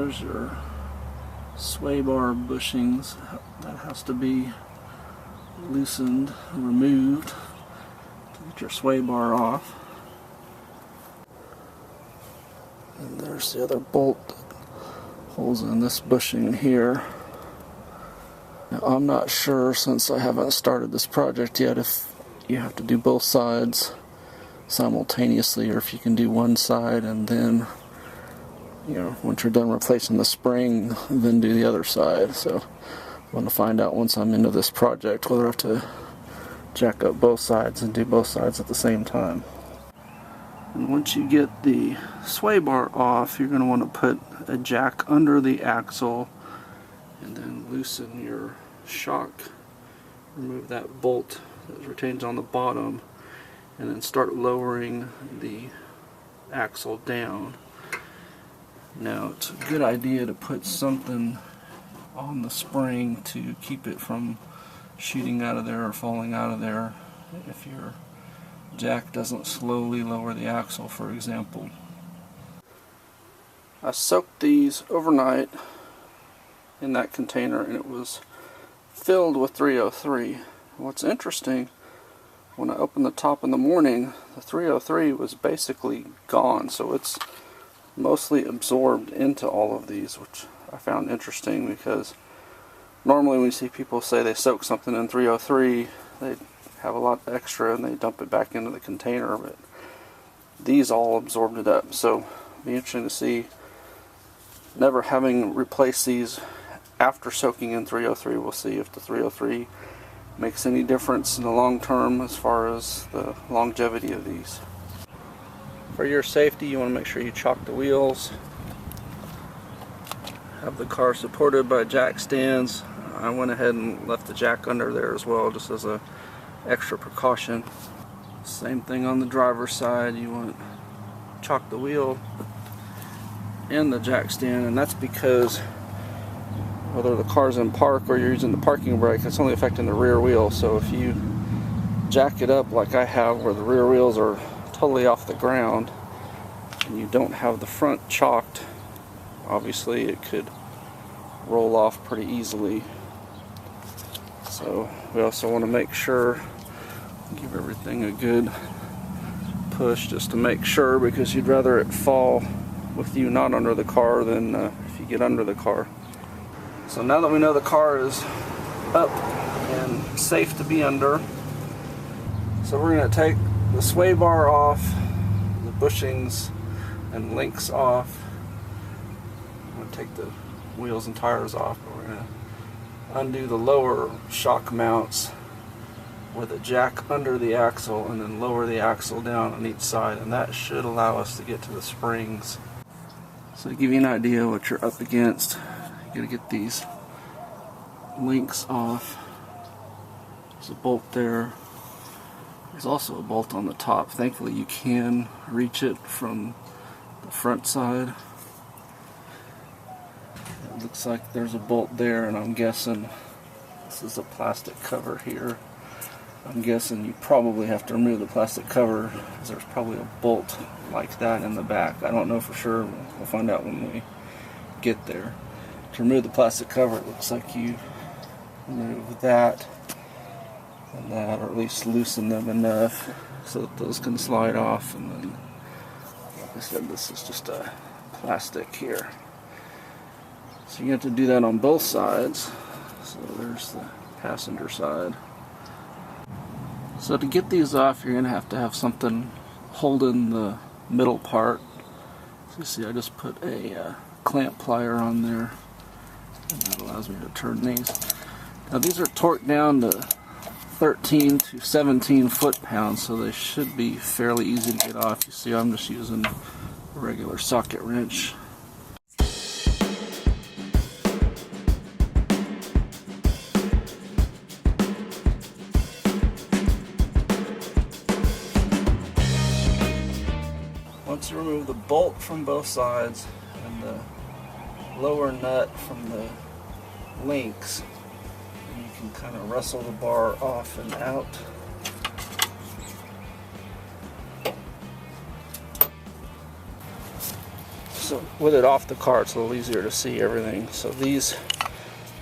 there's your sway bar bushings. That has to be loosened, removed to get your sway bar off. And there's the other bolt that holds in this bushing here. Now, I'm not sure, since I haven't started this project yet, if you have to do both sides simultaneously or if you can do one side and then, once you're done replacing the spring, then do the other side. So I want to find out once I'm into this project whether I have to jack up both sides and do both sides at the same time. And once you get the sway bar off, you're going to want to put a jack under the axle and then loosen your shock. Remove that bolt that retains on the bottom and then start lowering the axle down. Now, it's a good idea to put something on the spring to keep it from shooting out of there or falling out of there if your jack doesn't slowly lower the axle, for example. I soaked these overnight in that container and it was filled with 303. What's interesting, when I opened the top in the morning, the 303 was basically gone, so it's mostly absorbed into all of these, which I found interesting because normally when you see people say they soak something in 303, they have a lot extra and they dump it back into the container, but these all absorbed it up. So it'll be interesting to see, never having replaced these after soaking in 303, we'll see if the 303 makes any difference in the long term as far as the longevity of these. For your safety, you want to make sure you chock the wheels. Have the car supported by jack stands. I went ahead and left the jack under there as well, just as a extra precaution. Same thing on the driver's side. You want to chock the wheel and the jack stand, and that's because whether the car's in park or you're using the parking brake, it's only affecting the rear wheel. So if you jack it up like I have, where the rear wheels are totally off the ground and you don't have the front chocked, obviously it could roll off pretty easily. So we also want to make sure, give everything a good push just to make sure, because you'd rather it fall with you not under the car than if you get under the car. So now that we know the car is up and safe to be under, so we're going to take the sway bar off, the bushings and links off. I'm going to take the wheels and tires off, but we're going to undo the lower shock mounts with a jack under the axle and then lower the axle down on each side, and that should allow us to get to the springs. So to give you an idea what you're up against, you gotta get these links off. There's a bolt there. There's also a bolt on the top. Thankfully you can reach it from the front side. It looks like there's a bolt there, and I'm guessing this is a plastic cover here. I'm guessing you probably have to remove the plastic cover, because there's probably a bolt like that in the back. I don't know for sure. We'll find out when we get there. To remove the plastic cover, it looks like you remove that and that, or at least loosen them enough so that those can slide off. And then, like I said, this is just a plastic here. So you have to do that on both sides. So there's the passenger side. So to get these off, you're going to have something holding the middle part. So you see, I just put a clamp plier on there, and that allows me to turn these. Now these are torqued down to 13 to 17 foot-pounds, so they should be fairly easy to get off. You see, I'm just using a regular socket wrench. Once you remove the bolt from both sides and the lower nut from the links, you can kind of wrestle the bar off and out. So with it off the car, it's a little easier to see everything. So these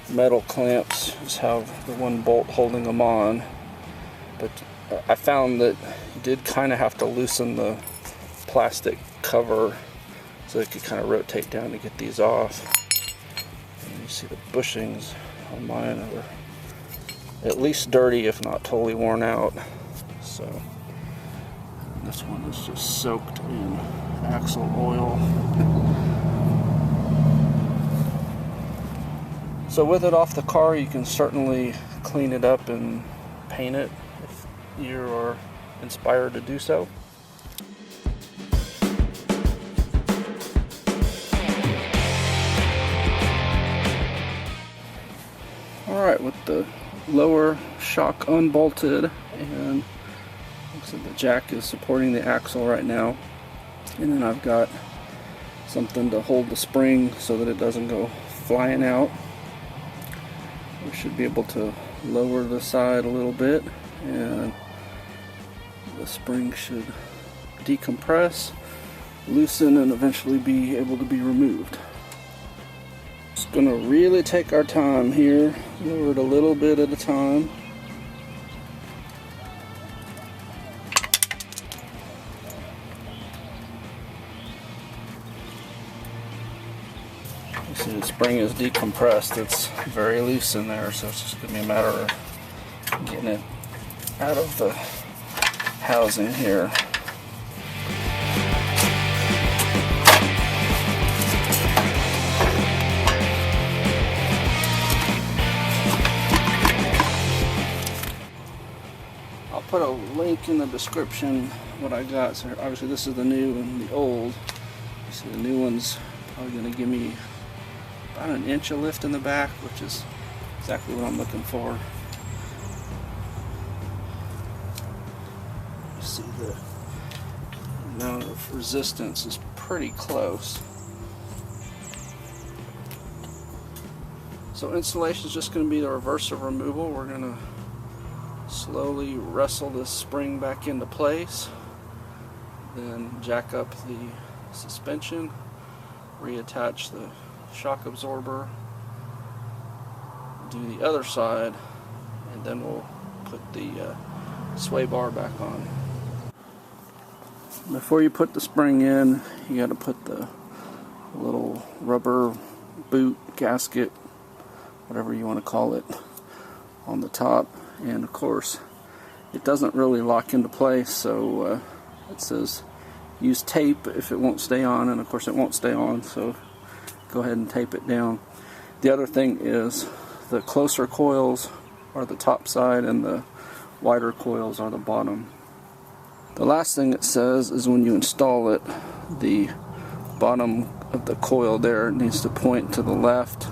metal clamps just have the one bolt holding them on, but I found that you did kind of have to loosen the plastic cover so it could kind of rotate down to get these off. And you see the bushings on mine are at least dirty, if not totally worn out. So this one is just soaked in axle oil. So with it off the car, you can certainly clean it up and paint it if you are inspired to do so. Alright, with the lower shock unbolted, and looks like the jack is supporting the axle right now, and then I've got something to hold the spring so that it doesn't go flying out. We should be able to lower the side a little bit, and the spring should decompress, loosen, and eventually be able to be removed. Just gonna really take our time here, lower it a little bit at a time. You see the spring is decompressed, it's very loose in there, so it's just gonna be a matter of getting it out of the housing here. I'll put a link in the description what I got. So obviously this is the new and the old. So the new one's probably going to give me about an inch of lift in the back, which is exactly what I'm looking for. You see the amount of resistance is pretty close. So installation is just going to be the reverse of removal. We're going to slowly wrestle this spring back into place, then jack up the suspension, reattach the shock absorber, do the other side, and then we'll put the sway bar back on. Before you put the spring in, you got to put the little rubber boot gasket, whatever you want to call it, on the top. And of course it doesn't really lock into place, so it says use tape if it won't stay on, and of course it won't stay on, so go ahead and tape it down. The other thing is the closer coils are the top side and the wider coils are the bottom. The last thing it says is when you install it, the bottom of the coil there needs to point to the left.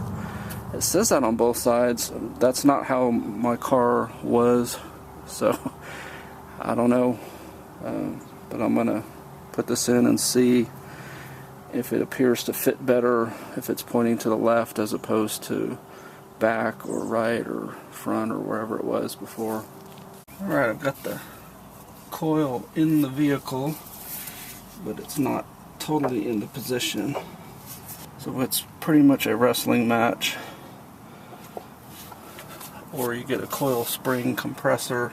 It says that on both sides. That's not how my car was, so I don't know, but I'm gonna put this in and see if it appears to fit better if it's pointing to the left as opposed to back or right or front or wherever it was before. Alright, I've got the coil in the vehicle, but it's not totally into position, so it's pretty much a wrestling match. Or you get a coil spring compressor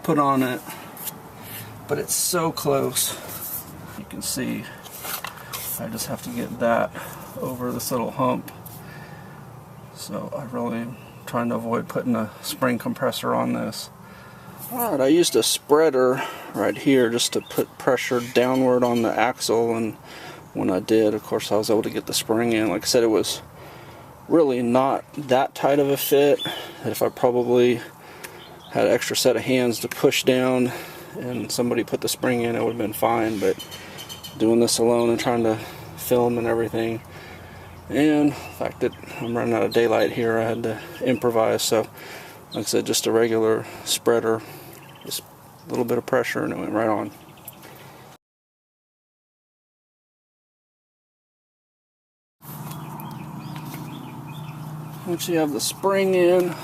put on it, but it's so close. You can see I just have to get that over this little hump, so I really am trying to avoid putting a spring compressor on this. Alright, I used a spreader right here just to put pressure downward on the axle, and when I did, of course, I was able to get the spring in. Like I said, it was really not that tight of a fit. If I probably had an extra set of hands to push down and somebody put the spring in, it would have been fine, but doing this alone and trying to film and everything, and the fact that I'm running out of daylight here, I had to improvise. So like I said, just a regular spreader, just a little bit of pressure, and it went right on. Once you have the spring in,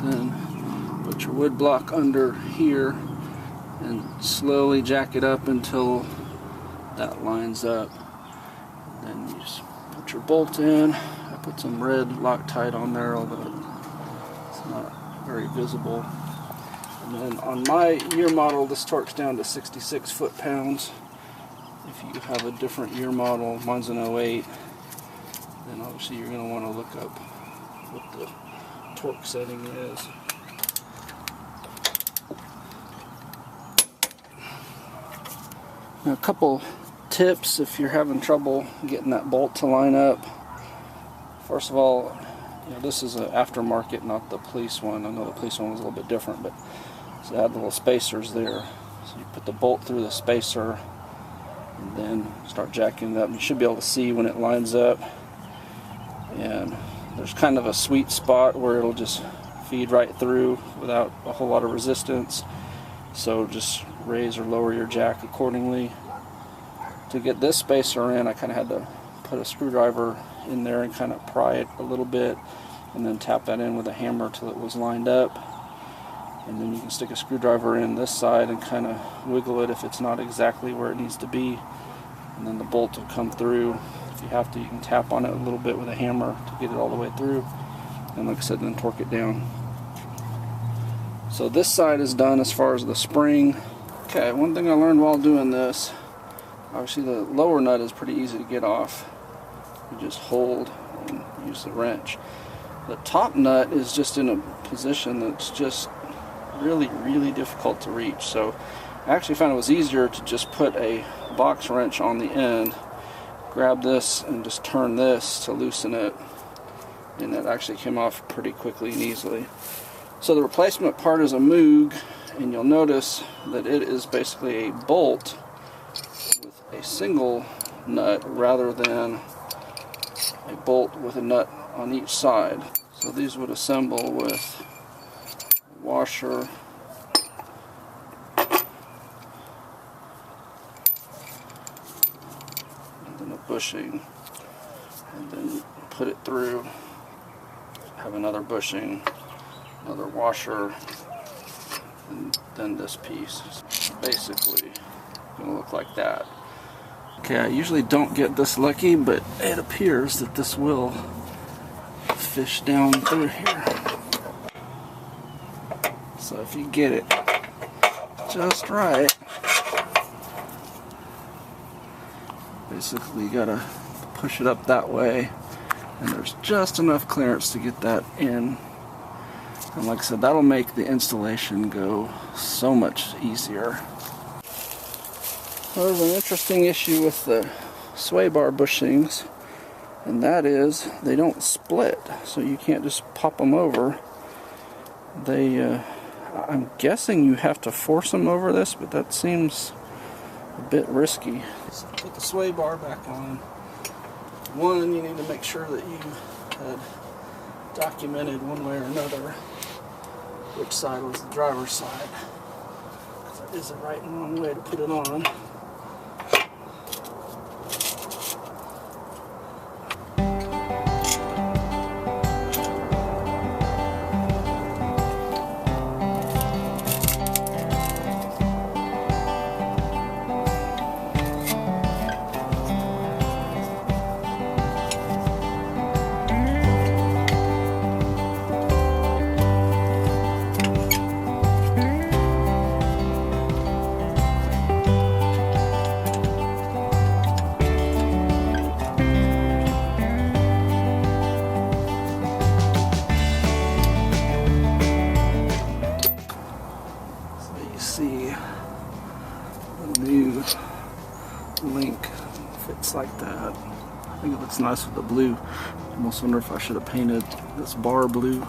then put your wood block under here and slowly jack it up until that lines up. Then put your bolt in. I put some red Loctite on there, although it's not very visible. And then on my year model, this torque's down to 66 foot-pounds. If you have a different year model, mine's an 08, then obviously you're going to want to look up what the torque setting is. Now, a couple tips if you're having trouble getting that bolt to line up. First of all, this is an aftermarket, not the police one. I know the police one was a little bit different, but so I had the little spacers there. So you put the bolt through the spacer and then start jacking it up. You should be able to see when it lines up. And there's kind of a sweet spot where it'll just feed right through without a whole lot of resistance. So just raise or lower your jack accordingly. To get this spacer in, I kind of had to put a screwdriver in there and kind of pry it a little bit and then tap that in with a hammer till it was lined up. And then you can stick a screwdriver in this side and kind of wiggle it if it's not exactly where it needs to be. And then the bolt will come through. If you have to, you can tap on it a little bit with a hammer to get it all the way through. And like I said, then torque it down. So this side is done as far as the spring. Okay, one thing I learned while doing this, obviously the lower nut is pretty easy to get off. You just hold and use the wrench. The top nut is just in a position that's just really, really difficult to reach. So I actually found it was easier to just put a box wrench on the end, grab this and just turn this to loosen it, and it actually came off pretty quickly and easily. So the replacement part is a Moog, and you'll notice that it is basically a bolt with a single nut rather than a bolt with a nut on each side. So these would assemble with a washer, and then a bushing, and then put it through, have another bushing, another washer, and then this piece. Basically going to look like that. Okay, I usually don't get this lucky, but it appears that this will fish down through here. So if you get it just right, basically you gotta push it up that way, and there's just enough clearance to get that in. And like I said, that'll make the installation go so much easier. There's an interesting issue with the sway bar bushings, and that is they don't split, so you can't just pop them over. They, I'm guessing you have to force them over this, but that seems a bit risky. So put the sway bar back on. One, you need to make sure that you had documented one way or another which side was the driver's side. There is a right and wrong way to put it on. Link fits like that. I think it looks nice with the blue. I almost wonder if I should have painted this bar blue,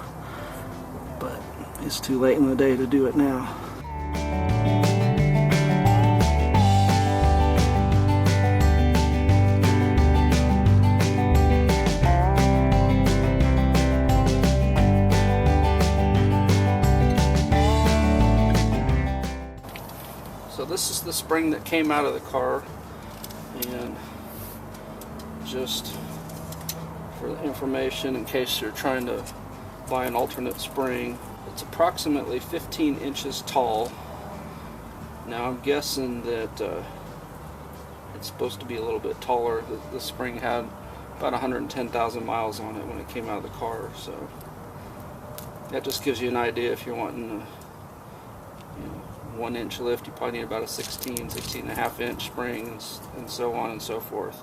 but it's too late in the day to do it now. So this is the spring that came out of the car, and just for the information in case you're trying to buy an alternate spring, it's approximately 15 inches tall. Now I'm guessing that it's supposed to be a little bit taller. The spring had about 110,000 miles on it when it came out of the car. So that just gives you an idea. If you're wanting a 1-inch lift, you probably need about a 16 and a half inch spring, and so on and so forth.